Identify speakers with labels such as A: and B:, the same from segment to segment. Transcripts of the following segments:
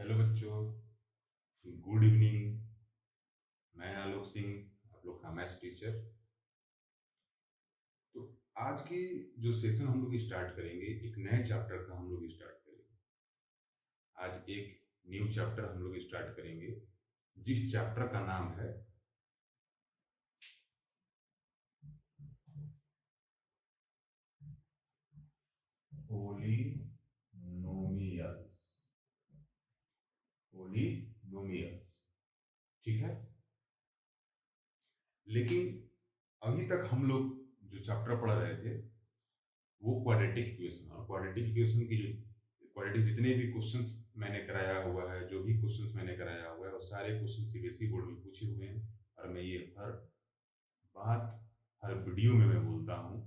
A: Hello बच्चों, good evening. मैं आलोक सिंह, आप लोग का मैथ्स टीचर। तो आज की जो सेशन हम लोग स्टार्ट करेंगे, एक नए चैप्टर का हम लोग स्टार्ट करेंगे। आज एक न्यू चैप्टर हम लोग स्टार्ट करेंगे, जिस चैप्टर का नाम है पोलिनोमियल्स। पोलिनोमियल्स, ठीक है। लेकिन अभी तक हम लोग जो चैप्टर पढ़ रहे थे वो क्वाड्रेटिक इक्वेशन, और क्वाड्रेटिक इक्वेशन की जो क्वाड्रेटिक जितने भी क्वेश्चंस मैंने कराया हुआ है, जो भी क्वेश्चंस मैंने कराया हुआ है, वो सारे क्वेश्चन सीबीएसई बोर्ड में पूछे हुए हैं। और मैं ये हर बात, हर वीडियो में मैं बोलता हूँ।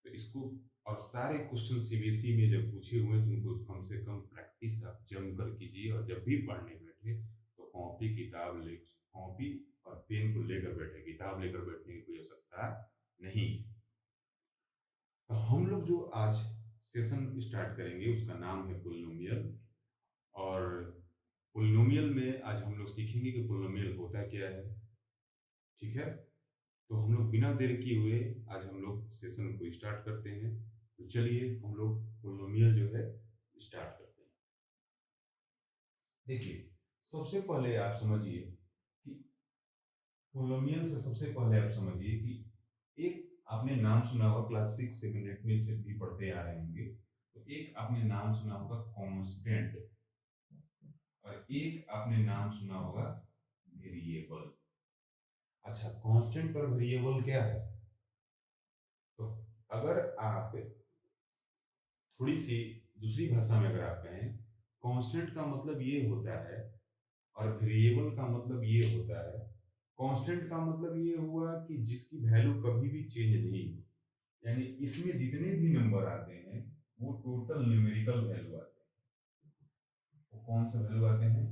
A: तो इसको, और सारे क्वेश्चन सीबीएसई में जब पूछे हुए हैं तो उनको कम से कम प्रैक्टिस आप जमकर कीजिए। और जब भी पढ़ने बैठे तो कॉपी और पेन को लेकर बैठे, किताब लेकर बैठने की कोई आवश्यकता नहीं। तो हम लोग जो आज सेशन स्टार्ट करेंगे उसका नाम है पोलिनोमियल। और पोलिनोमियल में आज हम लोग सीखेंगे कि पोलिनोमियल होता क्या है, ठीक है। तो हम लोग बिना देर किए हुए आज हम लोग सेशन को स्टार्ट करते हैं। तो चलिए हम लोग पोलिनोमियल जो है स्टार्ट करते हैं। देखिए, सबसे पहले आप समझिए कि पोलिनोमियल से सबसे पहले आप समझिए कि एक आपने नाम सुना होगा, क्लास 6 7 8 में से भी पढ़ते आ रहे होंगे। तो एक आपने नाम सुना होगा कांस्टेंट, और एक आपने नाम सुना होगा वेरिएबल। अच्छा, कांस्टेंट और वेरिएबल क्या है? तो अगर आप थोड़ी सी दूसरी भाषा में अगर आप कहें, कांस्टेंट का मतलब ये होता है और वेरिएबल का मतलब ये होता है। कांस्टेंट का मतलब ये हुआ कि जिसकी वैल्यू कभी भी चेंज नहीं हो, यानी इसमें जितने भी नंबर आते हैं वो टोटल न्यूमेरिकल वैल्यू आते हैं। वो कौन से वैल्यू आते हैं?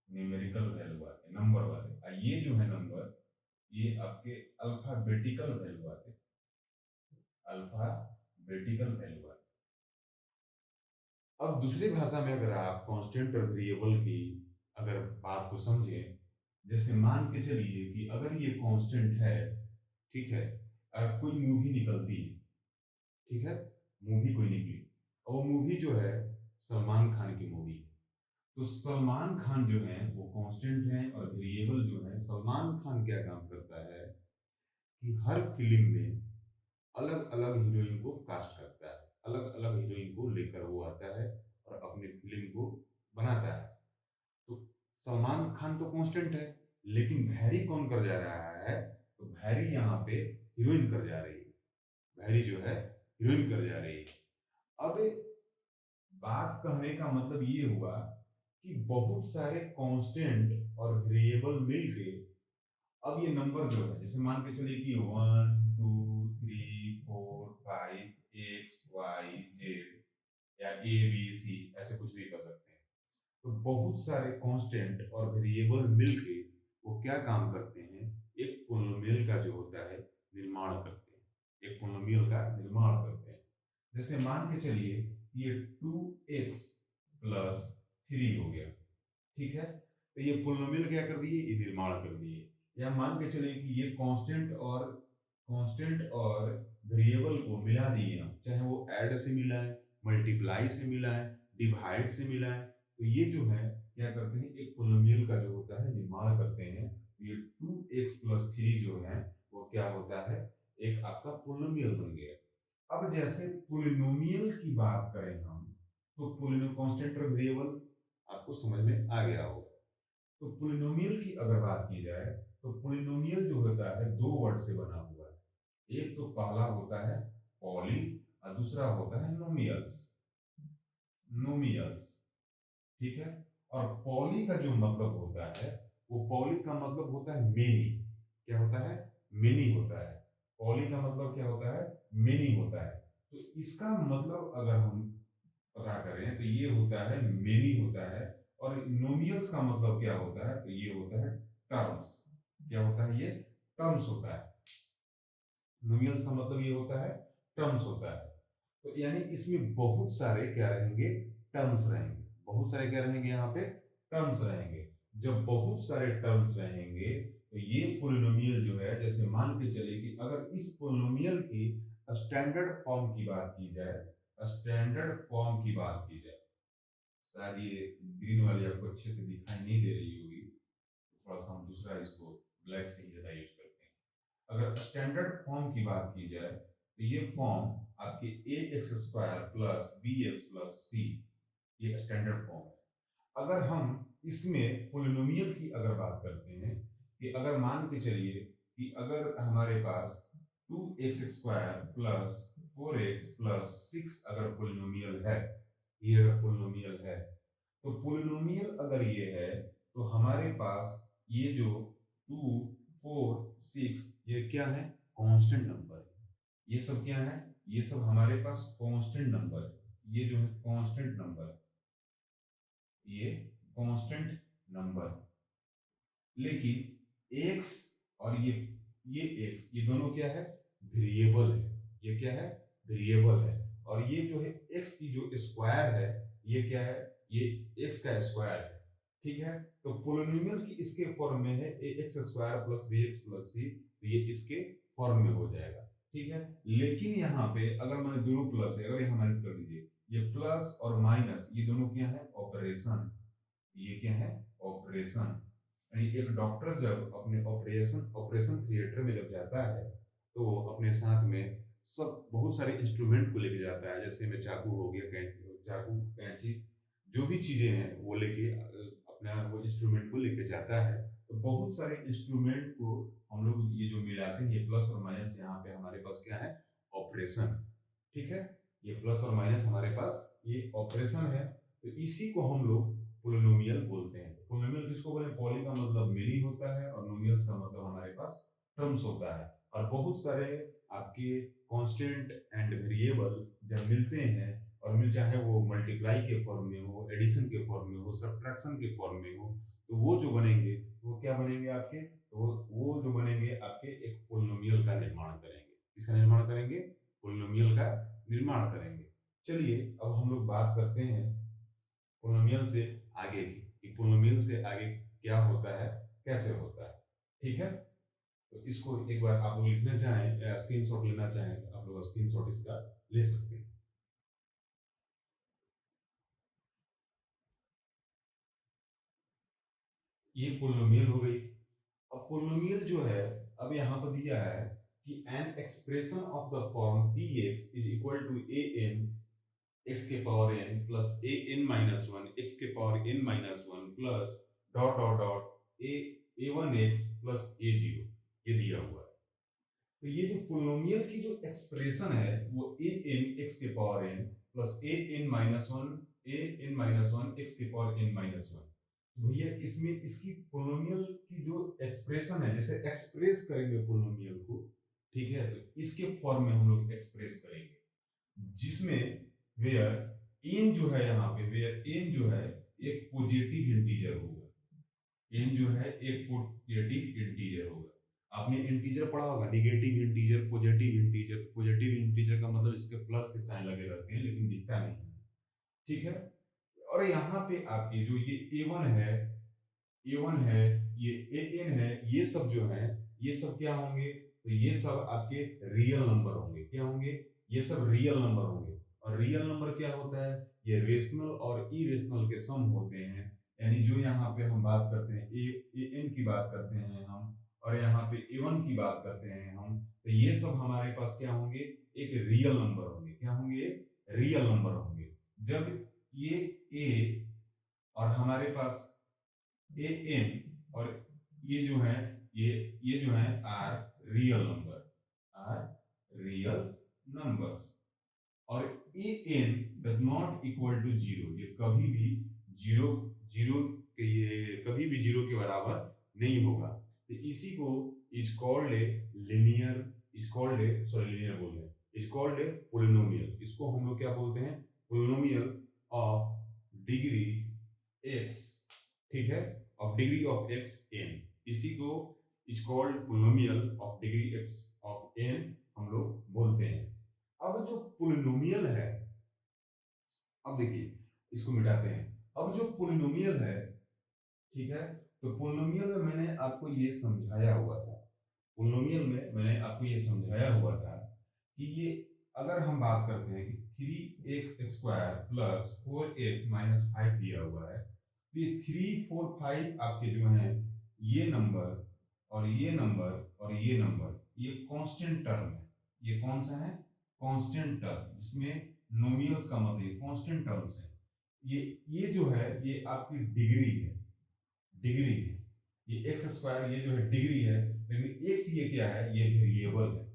A: न्यूमेरिकल वैल्यू आते हैं, नंबर वाले। और ये जो है नंबर, ये आपके अल्फाबेटिकल वैल्यू आते हैं, अल्फाबेटिकल वैल्यू आते हैं। अब दूसरी भाषा में अगर आप कांस्टेंट और वेरिएबल की अगर बात को समझें, जैसे मान के चलिए कि अगर ये कांस्टेंट है, ठीक है, अगर कोई मूवी निकलती है, ठीक है, मूवी कोई निकली, और वो मूवी जो है सलमान खान की मूवी है। तो सलमान खान जो है वो कांस्टेंट है, और वेरिएबल जो है, सलमान खान क्या काम करता है कि हर फिल्म में अलग अलग हीरोइन को कास्ट करता है, अलग अलग हीरोइन को लेकर वो आता है और अपनी फिल्म को बनाता है। तो सलमान खान तो कांस्टेंट है, लेकिन वैरी कौन कर जा रहा है? तो वैरी यहाँ पे हीरोइन कर जा रही है, वैरी जो है हीरोइन कर जा रही है। अब बात कहने का मतलब ये हुआ कि बहुत सारे कांस्टेंट और वेरिएबल मिलके अब ये नंबर जो है, जैसे मान के चलिए कि 1 2 3 4 5 एक्स वाई जेड या ए बी सी, ऐसे कुछ भी कर सकते हैं। तो बहुत सारे कांस्टेंट और वेरिएबल मिलके वो क्या काम करते हैं? एक पोलिनोमियल का जो होता है निर्माण करते हैं, एक पोलिनोमियल का निर्माण करते हैं। जैसे मान के चलिए ये 2x प्लस 3 हो गया, ठीक है। तो ये पोलिनोमियल क्या कर दिए? ये निर्माण कर दिए। या मान के चलिए कि ये कांस्टेंट और वेरिएबल को मिला दिए हम, चाहे वो ऐड से मिला है, मल्टीप्लाई से मिला है, डिवाइड से मिला है। तो ये जो है क्या करते हैं? एक पोलिनोमियल का जो होता है निर्माण करते हैं। ये 2x+3 जो है वो क्या होता है? एक आपका पोलिनोमियल बन गया। अब जैसे पोलिनोमियल की बात करें हम, तो पोलिनो कांस्टेंट और वेरिएबल आपको समझ में आ गया होगा। तो पोलिनोमियल की अगर बात की जाए तो पोलिनोमियल जो होता है दो वर्ड से बना हुआ है। एक तो पहला होता है पॉली, और दूसरा होता है नोमियल्स। नोमियल्स, ठीक है। और पॉली का जो मतलब होता है, वो पॉली का मतलब होता है मेनी। क्या होता है? मेनी होता है। पॉली का मतलब क्या होता है? मेनी होता है। तो इसका मतलब अगर हम पता करें तो ये होता है मेनी होता है। और नोमियल्स का मतलब क्या होता है? तो ये होता है टर्म्स। क्या होता है? ये टर्म्स होता है। नोमियल्स का मतलब ये होता है टर्म्स होता है। तो यानी इसमें बहुत सारे क्या रहेंगे? टर्म्स रहेंगे, बहुत सारे क्या रहेंगे यहाँ पे, टर्म्स रहेंगे। जब बहुत सारे टर्म्स रहेंगे तो ये पोलिनोमियल जो है, जैसे मान के चलिए कि अगर इस पोलिनोमियल की स्टैंडर्ड फॉर्म की बात की जाए, स्टैंडर्ड फॉर्म की बात की जाए, शायद ये ग्रीन वाली आपको अच्छे से दिखाई नहीं दे रही होगी, तो थोड़ा सा हम दूसरा इसको ब्लैक से ही ज़्यादा यूज करते हैं। अगर स्टैंडर्ड फॉर्म की बात की जाए तो ये फॉर्म आपके a x square plus b x plus c, ये स्टैंडर्ड फॉर्म है। अगर हम इसमें पोलिनोमियल की अगर बात करते हैं कि अगर मान के चलिए कि अगर हमारे पास 2x² प्लस 4x प्लस 6 अगर पोलिनोमियल है, ये अगर पोलिनोमियल है, तो पोलिनोमियल अगर ये है तो हमारे पास ये जो 2 4 6 ये क्या है, कांस्टेंट नंबर है। ये सब क्या है, ये सब हमारे पास कांस्टेंट नंबर है। ये जो है कांस्टेंट नंबर, ये कांस्टेंट नंबर। लेकिन x और ये x, ये दोनों क्या है, वेरिएबल है। ये क्या है, वेरिएबल है। और ये जो है x की जो स्क्वायर है, ये क्या है, ये x का स्क्वायर है। ठीक है, तो पोलिनोमियल की इसके फॉर्म में है ax² plus bx plus c, तो ये इसके फॉर्म में हो जाएगा। ठीक है, लेकिन यहाँ पे अगर मैंने दोनों प्लस है, अगर ये माइनस कर दीजिए, ये प्लस और माइनस ये दोनों क्या है, ऑपरेशन। ये क्या है, ऑपरेशन। यानी एक डॉक्टर जब अपने ऑपरेशन थिएटर में जब जाता है तो वो अपने साथ में सब बहुत सारे इंस्ट्रूमेंट को लेके जाता है, जैसे में चाकू हो गया, चाकू, कैंची, जो भी चीजें हैं वो लेके अपना वो इंस्ट्रूमेंट को लेके जाता है। तो बहुत सारे इंस्ट्रूमेंट को हम लोग ये जो मिलाते हैं, ये प्लस और माइनस, यहाँ पे हमारे पास क्या है, ऑपरेशन। ठीक है, ये प्लस और माइनस हमारे पास ये ऑपरेशन है। तो इसी को हम लोग पोलिनोमियल बोलते हैं। पोलिनोमियल किसको बोले, पॉली का मतलब मेनी होता है और नोमियल्स का मतलब हमारे पास टर्म्स होता है। और बहुत सारे आपके कांस्टेंट एंड वेरिएबल जब मिलते हैं, और मिल चाहे वो मल्टीप्लाई के फॉर्म में हो, एडिशन के फॉर्म में हो, सब्ट्रैक्शन के फॉर्म में हो, तो वो जो बनेंगे वो क्या बनेंगे आपके, तो वो जो बनेंगे आपके एक पोलिनोमियल का निर्माण करेंगे। किसका निर्माण करेंगे, पोलिनोमियल का निर्माण करेंगे। चलिए अब हम लोग बात करते हैं पोलिनोमियल से आगे की, कि पोलिनोमियल से आगे क्या होता है, कैसे होता है। ठीक है, तो इसको एक बार आप लोग लिखना चाहें या स्क्रीनशॉट लेना चाहें तो आप लोग स्क्रीनशॉट इसका ले सकते हैं। ये पोलिनोमियल हो गई। अब पोलिनोमियल जो है, अब यहाँ पर दिया है कि an expression of the form px is equal to an x के power n plus an minus one x के power n minus one plus dot dot dot a1x plus a0, ये दिया हुआ है। तो ये जो पोलिनोमियल की जो एक्सप्रेशन है वो an x के power n plus an minus one x के पावर n माइनस वन। भैया इसमें इसकी पोलिनोमियल की जो एक्सप्रेशन है, जैसे एक्सप्रेस करेंगे पोलिनोमियल को, ठीक है, तो इसके फॉर्म में हम लोग एक्सप्रेस करेंगे, जिसमें वेयर n जो है, यहाँ पे वेयर n जो है एक पॉजिटिव इंटीजर होगा। n जो है एक पॉजिटिव इंटीजर होगा। आपने इंटीजर पढ़ा होगा, negative integer, positive integer. Positive integer का मतलब इसके प्लस के साइन लगे रहते हैं लेकिन दिखता नहीं है। ठीक है, और यहाँ पे आपकी जो ये a1 है, ये an है, ये सब जो है, ये सब क्या होंगे, तो ये सब आपके रियल नंबर होंगे। क्या होंगे, ये सब रियल नंबर होंगे। और रियल नंबर क्या होता है, ये रेशनल और इरेशनल के सम होते हैं। यानी जो यहाँ पे हम बात करते हैं an की बात करते हैं हम, और यहाँ पे a1 की बात करते हैं हम, तो ये सब हमारे पास क्या होंगे, एक रियल नंबर होंगे। क्या होंगे, रियल नंबर होंगे। जब ये a और हमारे पास ए एन और ये जो है, ये जो है R real number, R real numbers, और a n does not equal to zero, ये कभी भी जीरो जीरो के ये कभी भी जीरो के बराबर नहीं होगा। तो इसी को is called a linear, is called a, sorry linear बोल रहे हैं, इज कॉल्ड ए पोलिनोमियल। इसको हम लोग क्या बोलते हैं, पोलिनोमियल ऑफ डिग्री एक्स। ठीक है, of degree of x n, इसी को is called polynomial of degree x of n हम लोग बोलते हैं। अब जो पोलिनोमियल है, अब देखिए इसको मिटाते हैं। अब जो पोलिनोमियल है, ठीक है, तो पोलिनोमियल में मैंने आपको ये समझाया हुआ था, पोलिनोमियल में मैंने आपको ये समझाया हुआ था कि ये अगर हम बात करते हैं कि 3x² प्लस 4x माइनस 5 दिया हुआ है, तो ये 3, 4, 5 आपके जो हैं ये नंबर और ये नंबर और ये नंबर ये कांस्टेंट टर्म है। ये कौन सा है? कांस्टेंट टर्म, जिसमें नोमिनल्स का मतलब कांस्टेंट टर्म्स है। ये जो है ये आपकी डिग्री है, डिग्री है। ये x², ये जो है डिग्री है, लेकिन x ये क्या है? ये वेरिएबल है।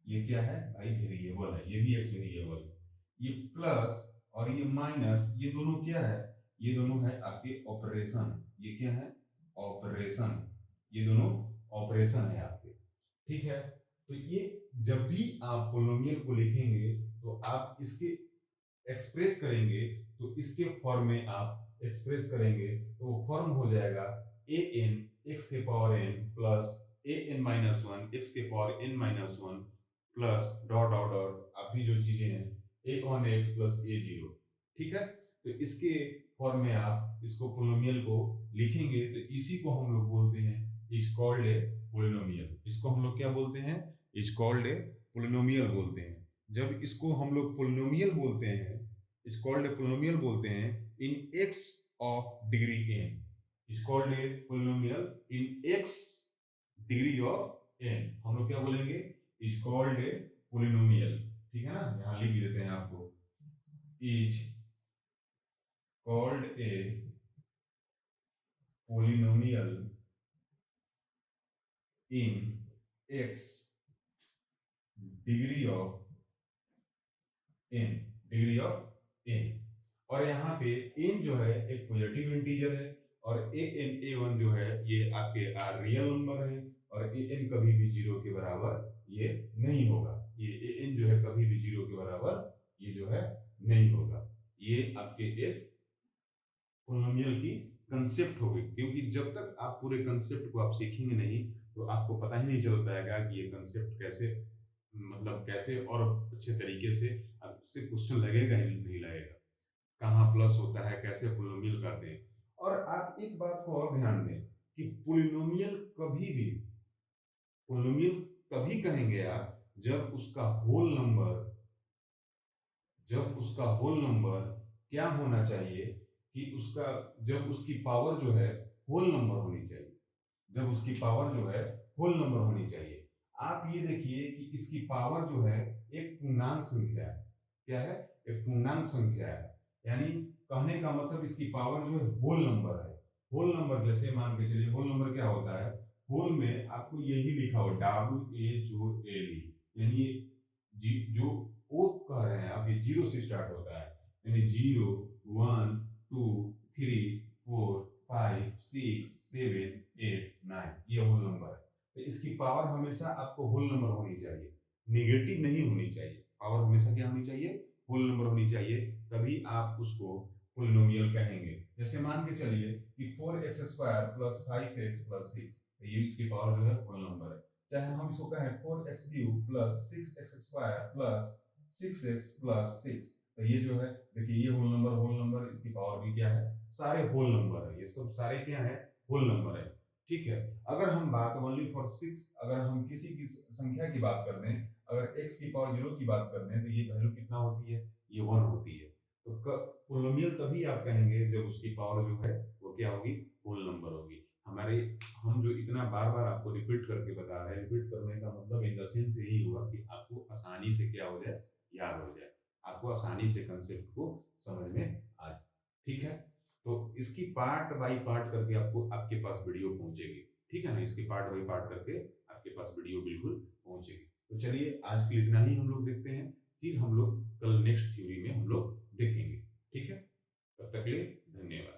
A: ये क्या है भाई? वेरिएबल है। ये भी x वेरिएबल है। ये प्लस और ये माइनस, ये दोनों क्या है? ये दोनों है आपके ऑपरेशन। ये क्या है? ऑपरेशन। ये दोनों ऑपरेशन है आपके, ठीक है। तो ये जब भी आप पोलिनोमियल को लिखेंगे तो आप इसके एक्सप्रेस करेंगे, तो इसके फॉर्म में आप एक्सप्रेस करेंगे तो वो फॉर्म हो जाएगा an x के power n plus an minus 1 x के power n minus 1 plus dot dot dot आपकी जो चीजें हैं a1x प्लस a0, ठीक है। तो इसके फॉर्म में आप इसको पोलिनोमियल को लिखेंगे, तो इसी को हम लोग बोलते हैं इज कॉल्ड ए पोलिनोमियल। इसको हम लोग क्या बोलते हैं? इज कॉल्ड ए पोलिनोमियल बोलते हैं। जब इसको हम लोग पोलिनोमियल बोलते हैं, इज कॉल्ड ए पोलिनोमियल बोलते हैं इन x of degree n, is called a polynomial in x degree of n। हम लोग क्या बोलेंगे? इज कॉल्ड ए पोलिनोमियल, ठीक है ना। यहां लिख देते हैं आपको, is called a polynomial in x degree of n, degree of n। और यहाँ पे n जो है एक पॉजिटिव इंटीजर है, और a1 जो है ये आपके रियल नंबर है, और an कभी भी 0 के बराबर ये नहीं होगा। ये an जो है कभी भी 0 के बराबर ये जो है नहीं होगा। ये आपके एक पोलिनोमियल की कंसेप्ट हो गई, क्योंकि जब तक आप पूरे कंसेप्ट को आप सीखेंगे नहीं तो आपको पता ही नहीं चल पाएगा कि ये कंसेप्ट कैसे, मतलब कैसे और अच्छे तरीके से आपसे क्वेश्चन लगेगा ही नहीं लगेगा, कहाँ प्लस होता है, कैसे पोलिनोमियल करते हैं। और आप एक बात को और ध्यान दें कि पोलिनोमियल कभी भी, पोलिनोमियल तभी कहेंगे आप जब उसका होल नंबर, जब उसका होल नंबर क्या होना चाहिए कि उसका, जब उसकी पावर जो है होल नंबर होनी चाहिए, जब उसकी पावर जो है होल नंबर होनी चाहिए। आप ये देखिए कि इसकी पावर जो है एक पूर्णांक संख्या है। क्या है? एक पूर्णांक संख्या है, यानी कहने का मतलब इसकी पावर जो है होल नंबर है। होल नंबर जैसे मान के चलिए, होल नंबर क्या होता है? होल में आपको यही लिखा हो WALE, यानी जो ओ कह रहे हैं आप, ये 0 से स्टार्ट होता है, यानी 0, 1, 2, 3, 4, 5, 6, 7, 8, 9, ये होल नंबर है। तो इसकी पावर हमेशा आपको होल नंबर होनी चाहिए, नेगेटिव नहीं होनी चाहिए। पावर हमेशा क्या होनी चाहिए? होल नंबर होनी चाहिए, तभी आप उसको पोलिनोमियल कहेंगे। जैसे मान के चलिए कि 4x² प्लस 5x प्लस 6, तो ये इसकी पावर जो है होल नंबर है। चाहे हम इसको कहें 4x³ plus 6x² plus 6x plus 6, तो ये जो है देखिए ये होल नंबर, इसकी पावर भी क्या है? सारे होल नंबर है, ये सब सारे क्या है? होल नंबर है, ठीक है। अगर हम बात ओनली फॉर 6, अगर हम किसी की संख्या की बात कर दें, अगर x की पावर 0 की बात कर दें, तो ये वैल्यू कितना होती है? ये 1 होती है। तो पोलिनोमियल तभी आप कहेंगे जब उसकी पावर जो है वो क्या होगी? होल नंबर होगी। हम जो इतना बार बार आपको रिपीट करके बता रहे हैं, रिपीट करने का मतलब इन द सेंस यही हुआ कि आपको आसानी से क्या हो जाए? याद हो जाए, आपको आसानी से कंसेप्ट को समझ में आ जाए, ठीक है। तो इसकी पार्ट बाय पार्ट करके आपको आपके पास वीडियो पहुंचेगी, ठीक है ना। इसकी पार्ट बाय पार्ट करके आपके पास वीडियो बिल्कुल पहुंचेगी। तो चलिए आज के लिए इतना ही हम लोग देखते हैं, फिर हम लोग कल नेक्स्ट थ्योरी में हम लोग देखेंगे, ठीक है। तब तक के लिए धन्यवाद।